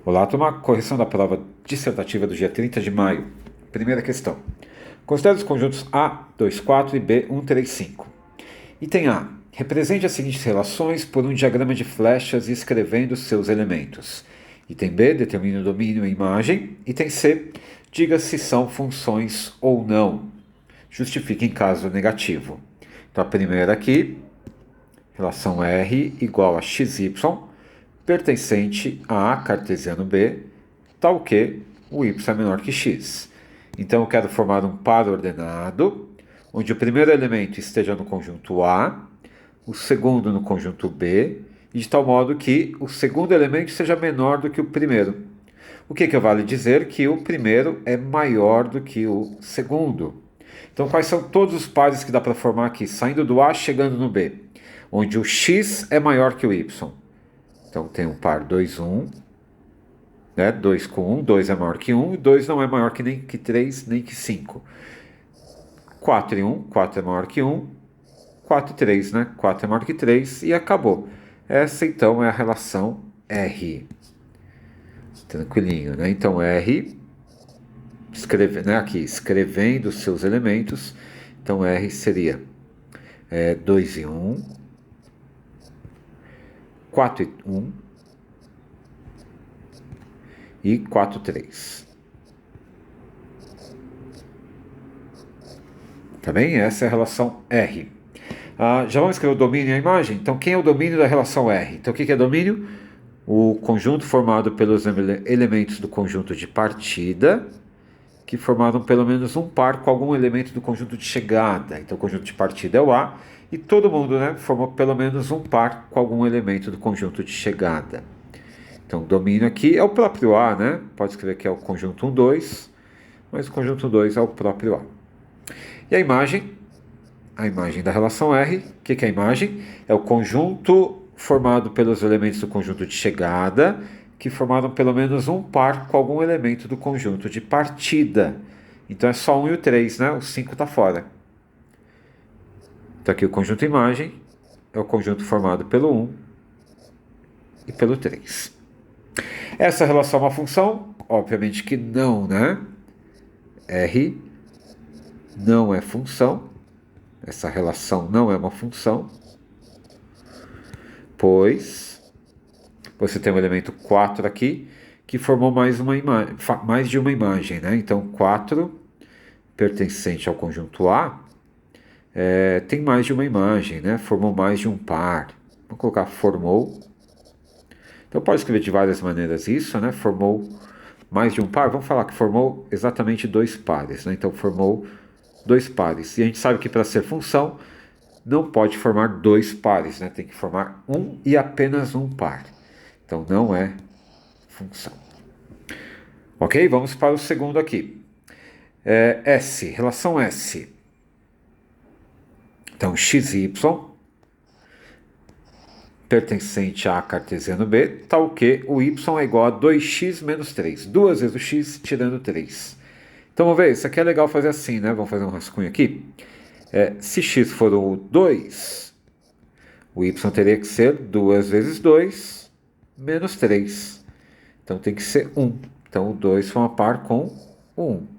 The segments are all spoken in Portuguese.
Olá, turma. Correção da prova dissertativa do dia 30 de maio. Primeira questão. Considere os conjuntos A, 2, 4 e B, 1, 3, 5. Item A. Represente as seguintes relações por um diagrama de flechas escrevendo seus elementos. Item B. Determine o domínio e imagem. Item C. Diga se são funções ou não. Justifique em caso negativo. Então, a primeira aqui, relação R igual a XY, pertencente a A cartesiano B, tal que o y é menor que x. Então eu quero formar um par ordenado, onde o primeiro elemento esteja no conjunto A, o segundo no conjunto B, e de tal modo que o segundo elemento seja menor do que o primeiro. O que vale dizer que o primeiro é maior do que o segundo. Então quais são todos os pares que dá para formar aqui, saindo do A chegando no B, onde o x é maior que o y. Então tem um par 2, 1, né? 2 com 1, 2 é maior que 1, e 2 não é maior que nem que 3, nem que 5. 4 e 1, 4 é maior que 1, 4 e 3, né? 4 é maior que 3 e acabou. Essa então é a relação R. Tranquilinho, né? Então R, né? Aqui, escrevendo os seus elementos, então R seria 2 e 1, 4 e 1 e 4, 3. Tá bem? Essa é a relação R. Já vamos escrever o domínio e a imagem? Então, quem é o domínio da relação R? Então, o que é domínio? O conjunto formado pelos elementos do conjunto de partida, que formaram pelo menos um par com algum elemento do conjunto de chegada. Então, o conjunto de partida é o A, e todo mundo, né, formou pelo menos um par com algum elemento do conjunto de chegada. Então, o domínio aqui é o próprio A, né? Pode escrever que é o conjunto 1, 2, mas o conjunto 2 é o próprio A. E a imagem da relação R, o que é a imagem? É o conjunto formado pelos elementos do conjunto de chegada, que formaram pelo menos um par com algum elemento do conjunto de partida. Então é só 1 e o 3, né? O 5 está fora. Então aqui o conjunto imagem é o conjunto formado pelo 1 e pelo 3. Essa relação é uma função? Obviamente que não, né? R não é função. Essa relação não é uma função, pois você tem o elemento 4 aqui, que formou mais de uma imagem, né? Então, 4, pertencente ao conjunto A, tem mais de uma imagem, né? Formou mais de um par. Vamos colocar formou. Então, pode escrever de várias maneiras isso, né? Formou mais de um par. Vamos falar que formou exatamente 2 pares, né? Então, formou 2 pares. E a gente sabe que para ser função, não pode formar 2 pares, né? Tem que formar um e apenas um par. Então, não é função. Ok? Vamos para o segundo aqui. S, relação S. Então, XY, pertencente a cartesiano B, tal que o y é igual a 2x menos 3. 2 vezes o x tirando 3. Então, vamos ver, isso aqui é legal fazer assim, né? Vamos fazer um rascunho aqui. Se x for o 2, o y teria que ser 2 vezes 2 menos 3. Então, tem que ser 1. Então, o 2 forma par com o 1.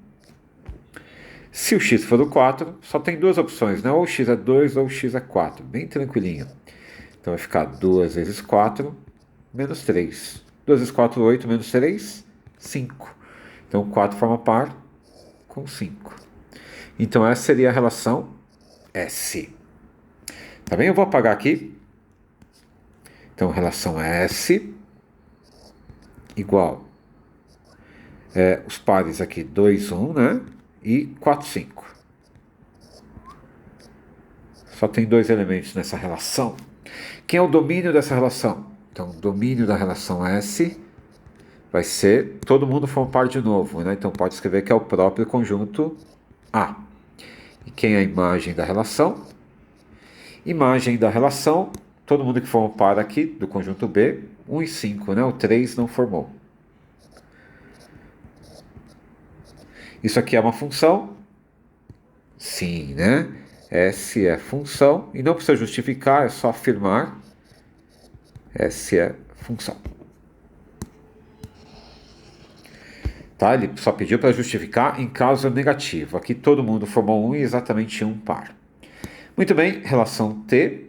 Se o x for o 4, só tem duas opções, né? Ou o x é 2 ou o x é 4. Bem tranquilinho. Então, vai ficar 2 vezes 4 menos 3. 2 vezes 4, 8, menos 3, 5. Então, 4 forma par com 5. Então, essa seria a relação S. Tá bem? Eu vou apagar aqui. Então, relação S igual os pares aqui 2, 1, né? E 4, 5. Só tem 2 elementos nessa relação. Quem é o domínio dessa relação? Então, o domínio da relação S vai ser, todo mundo forma par de novo, né? Então, pode escrever que é o próprio conjunto A. E quem é a imagem da relação? Imagem da relação, todo mundo que forma par aqui do conjunto B, 1 e 5, né? O 3 não formou. Isso aqui é uma função? Sim, né? S é função, e não precisa justificar, é só afirmar. S é função. Tá? Ele só pediu para justificar em caso negativo. Aqui todo mundo formou um e exatamente um par. Muito bem, relação T.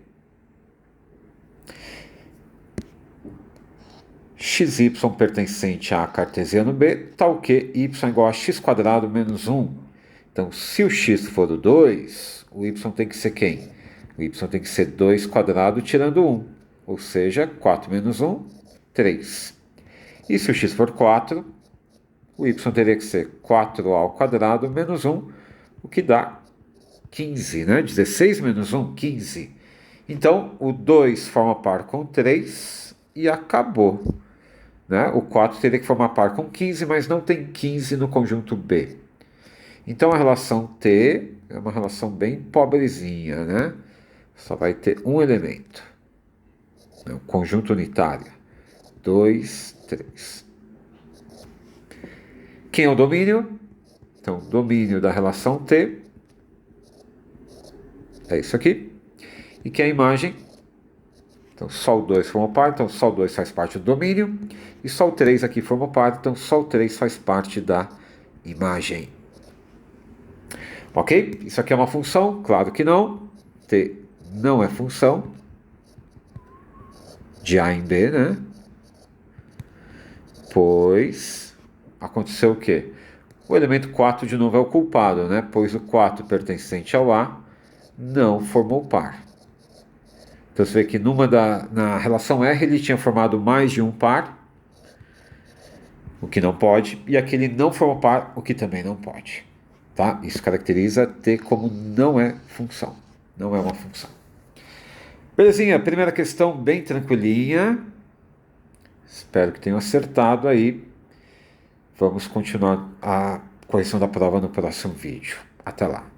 xy pertencente a cartesiano B, tal que y igual a x² menos 1. Então, se o x for o 2, o y tem que ser quem? O y tem que ser 2² tirando 1. Ou seja, 4 menos 1, 3. E se o x for 4, o y teria que ser 4ao² menos 1, o que dá 15, né? 16 menos 1, 15. Então, o 2 forma par com 3 e acabou. Né? O 4 teria que formar par com 15, mas não tem 15 no conjunto B. Então, a relação T é uma relação bem pobrezinha, né? Só vai ter um elemento. É um conjunto unitário. 2, 3. Quem é o domínio? Então, domínio da relação T é isso aqui. E quem é a imagem? Então, só o 2 formou par, então só o 2 faz parte do domínio. E só o 3 aqui formou par, então só o 3 faz parte da imagem. Ok? Isso aqui é uma função? Claro que não. T não é função de A em B, né? Pois aconteceu o quê? O elemento 4 de novo é o culpado, né? Pois o 4 pertencente ao A não formou par. Então você vê que na relação R ele tinha formado mais de um par, o que não pode, e aqui ele não formou par, o que também não pode. Tá? Isso caracteriza T como não é função. Não é uma função. Belezinha, primeira questão bem tranquilinha. Espero que tenham acertado aí. Vamos continuar a correção da prova no próximo vídeo. Até lá.